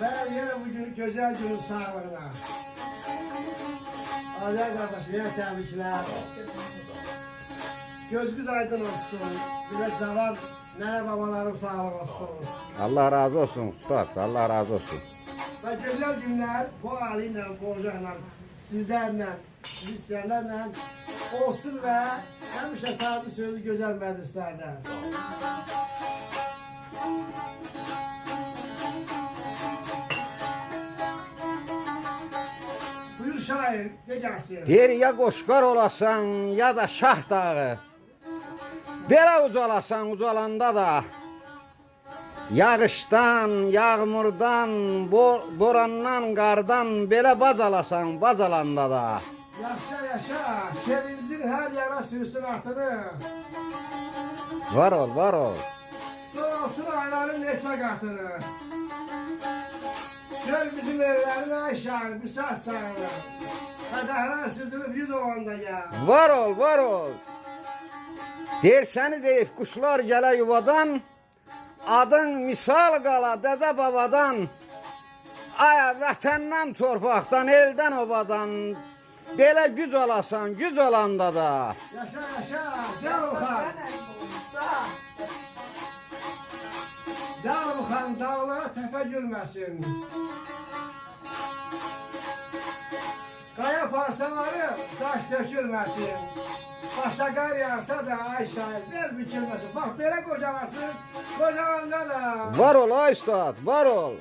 Ben yine bugün güzel günün sağlığına. Azer kardeşim, yine tebrikler. Gözünüz aydın olsun. Bir de cavan nene babaların sağlığı olsun. Allah razı olsun ustad, Allah razı olsun. Ve güzel günler bu haliyle, bu ocakla, sizlerle, siz isteyenlerle olsun ve hemşe saati sözü güzel meclislerde. Buyur şair, ne gelsin? Deyir ya qoşqar olasan ya da şah dağı. Belə ucalasan ucalanda da. Yağışdan, yağmurdan, borandan, qardan belə bacalasan bacalanda da. Yaşa yaşa, sevincin her yana sürsün atını. Var ol, var ol. Doğrasın ayların neçə qatını. Gör bizim evlərin ayşan, müsait sayılır. Qədəhlər süzülüb yüz olanda ya. Var ol, var ol. Deyir səni deyib quşlar gələ yuvadan. Adın misal qala dədə babadan. Aya vətəndən, torpaqdan, eldən, obadan. Belə güc alasan, güc olanda da. Yaşa yaşa, Zəluxan. Zəluxan dağlara təpə gülməsin. Qaya parçaları daş tökülməsin. Başa qar yağsa da ay şahid, bel bükülməsin. Bax, belə qocalasın, qocalanda da. Var ol ay ustad, var ol.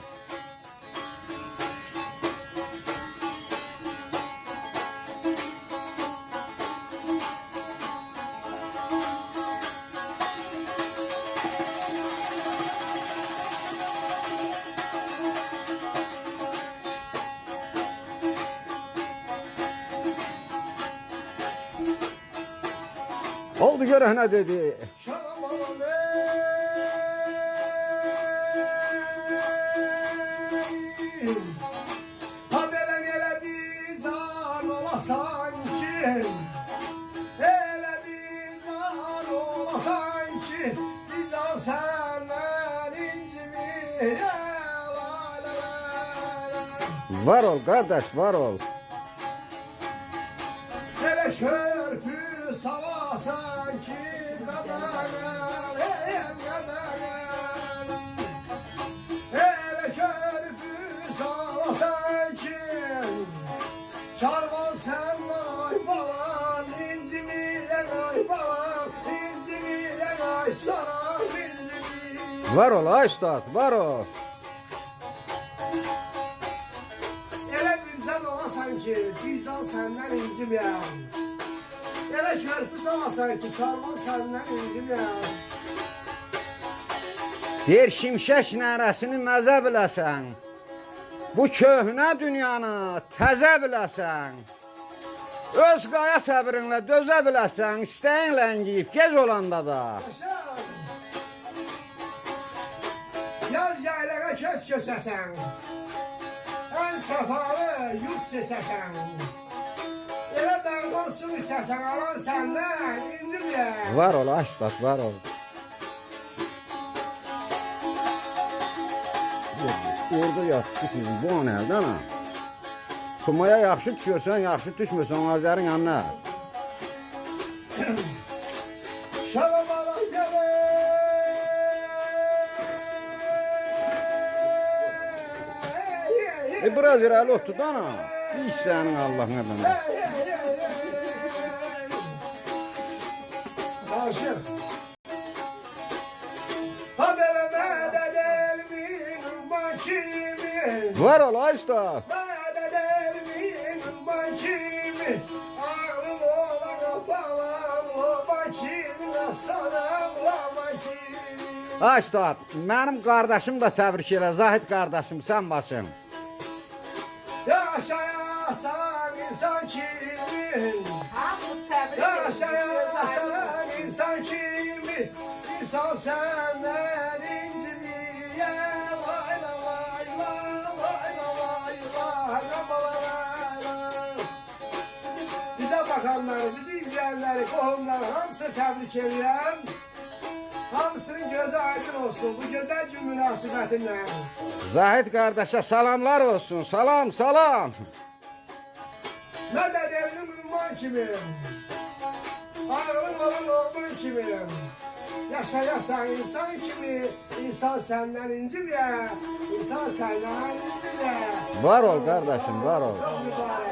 Oldu görək nə dedi. Şaman ha belən elə bir can olasan ki, elə bir can olasan ki, bir can səndən incimir. Var ol qardaş, var ol. Elə körpü salasan ki, qadanım, qadanım. Elə körpü salasan ki, çarvan sən ay balam, incimiyən ay balam, incimiyən ay sana incimiyən. Var ol ay ustad, var ol. Elə bir sən olasan ki, bir can səndən incimiyən. Elə körpü salasan ki, çarvan səndən incimiyən. Deyir şimşək nərəsini məzə biləsən. Bu köhnə dünyanı təzə biləsən. Öz qaya səbrinlə dözə biləsən. İstəyin ləngiyib gec olanda da. Yaşa! Yaz yaylağa köz kösəsən. Ən səfalı yurt seçəsən. Elə dağdan su içəsən, alan səndən incimiyən. Var ol ay ustad, var ol. Orada yaxşı düşmüyorsun, bu an əldən ha. Kumaya yaxşı düşüyorsan, yaxşı düşmüyorsan Azərin yanına. Şalamalak gəlir. Biraz irəli otur da ana. Bir sənin Allah'ın adına. Aşık. Ha belə mədəd elmin bakimi. Var ol ay ustad. Mədəd elmin bakimi. Ağlım olan balam o bakimi. Sanam la bakimi. Ay ustad, mənim qardaşım da təbrik elə. Zahid qardaşım, sən başım. Yaşayasan insan kimi. Hamımız təbrik Yaşayasan insan kimi. İnsan səndən incimiyə. Vay la vay la vay la vay la la vay la. Bizə bakanları, bizi izleyenleri, qohumları hamısı təbrik edirəm. Hamısının gözü aydın olsun bu güzel gün münasibətindən. Zahid kardeşe salamlar olsun. Salam salam. Mədəd evinin ümman kimi, ağrın olan orman kimi, yaşayasan insan kimi, insan senden incimə, insan senden incimə. Var ol kardeşim var ol. Çok mübarek.